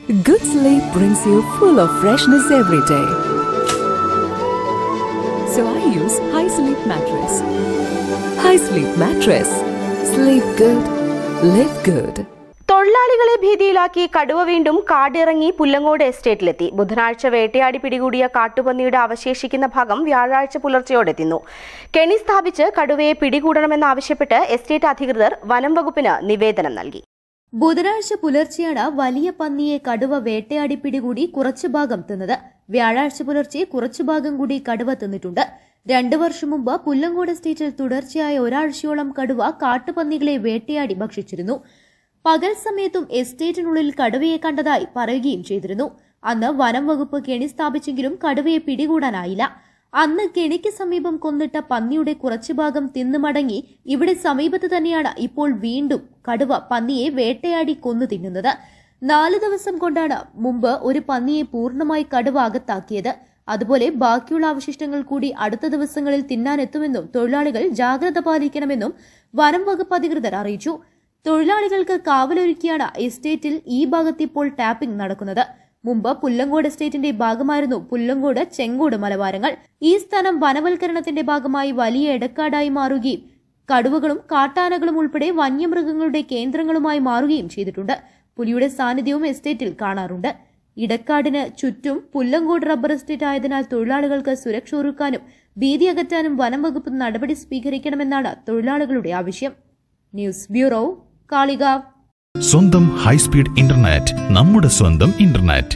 Good sleep brings you full of freshness every day. So I use High Sleep Mattress. High Sleep Mattress. Sleep good. Live good. തൊഴിലാളികളെ ഭീതിയിലാക്കി കടുവ വീണ്ടും കാടിറങ്ങി പുല്ലങ്ങോട് എസ്റ്റേറ്റിലെത്തി. ബുധനാഴ്ച വേട്ടയാടി പിടികൂടിയ കാട്ടുപന്നിയുടെ അവശേഷിക്കുന്ന ഭാഗം വ്യാഴാഴ്ച പുലർച്ചെയോടെ തിന്നു. കെണി സ്ഥാപിച്ച് കടുവയെ പിടികൂടണമെന്നാവശ്യപ്പെട്ട് എസ്റ്റേറ്റ് അധികൃതർ വനം വകുപ്പിന് നിവേദനം നൽകി. ബുധനാഴ്ച പുലർച്ചെയാണ് വലിയ പന്നിയെ കടുവ വേട്ടയാടി പിടികൂടി കുറച്ചു ഭാഗം തിന്നത്. വ്യാഴാഴ്ച പുലർച്ചെ കുറച്ചു ഭാഗം കൂടി കടുവ തിന്നിട്ടുണ്ട്. 2 വർഷം മുമ്പ് പുല്ലങ്ങോട് എസ്റ്റേറ്റിൽ തുടർച്ചയായ ഒരാഴ്ചയോളം കടുവ കാട്ടുപന്നികളെ വേട്ടയാടി ഭക്ഷിച്ചിരുന്നു. പകൽ സമയത്തും എസ്റ്റേറ്റിനുള്ളിൽ കടുവയെ കണ്ടതായി പറയുകയും ചെയ്തിരുന്നു. അന്ന് വനം വകുപ്പ് കെണി സ്ഥാപിച്ചെങ്കിലും കടുവയെ പിടികൂടാനായില്ല. അന്ന് കെണിക്ക് സമീപം കൊന്നിട്ട പന്നിയുടെ കുറച്ചു ഭാഗം തിന്നു മടങ്ങി ഇവിടെ സമീപത്ത് തന്നെയാണ് ഇപ്പോൾ വീണ്ടും കടുവ പന്നിയെ വേട്ടയാടി കൊന്നു തിന്നുന്നത്. 4 ദിവസം കൊണ്ടാണ് മുമ്പ് ഒരു പന്നിയെ പൂർണ്ണമായി കടുവ അകത്താക്കിയത്. അതുപോലെ ബാക്കിയുള്ള അവശിഷ്ടങ്ങൾ കൂടി അടുത്ത ദിവസങ്ങളിൽ തിന്നാനെത്തുമെന്നും തൊഴിലാളികൾ ജാഗ്രത പാലിക്കണമെന്നും വനം വകുപ്പ് അധികൃതർ അറിയിച്ചു. തൊഴിലാളികൾക്ക് കാവലൊരുക്കിയാണ് എസ്റ്റേറ്റിൽ ഈ ഭാഗത്തിപ്പോൾ ടാപ്പിംഗ് നടക്കുന്നത്. മുമ്പ് പുല്ലങ്ങോട് എസ്റ്റേറ്റിന്റെ ഭാഗമായിരുന്നു പുല്ലങ്ങോട് ചെങ്കോട് മലവാരങ്ങൾ. ഈ സ്ഥലം വനവൽക്കരണത്തിന്റെ ഭാഗമായി വലിയ ഇടക്കാടായി മാറുകയും കടുവകളും കാട്ടാനകളും ഉൾപ്പെടെ വന്യമൃഗങ്ങളുടെ കേന്ദ്രങ്ങളുമായി മാറുകയും ചെയ്തിട്ടുണ്ട്. പുലിയുടെ സാന്നിധ്യവും എസ്റ്റേറ്റിൽ കാണാറുണ്ട്. ഇടക്കാടിന് ചുറ്റും പുല്ലങ്ങോട് റബ്ബർ എസ്റ്റേറ്റ് ആയതിനാൽ തൊഴിലാളികൾക്ക് സുരക്ഷ ഒരുക്കാനും ഭീതി അകറ്റാനും വനം വകുപ്പ് നടപടി സ്വീകരിക്കണമെന്നാണ് തൊഴിലാളികളുടെ ആവശ്യം. News bureau, Kalikavu. സ്വന്തം ഹൈസ്പീഡ് ഇന്റർനെറ്റ്, നമ്മുടെ സ്വന്തം ഇന്റർനെറ്റ്.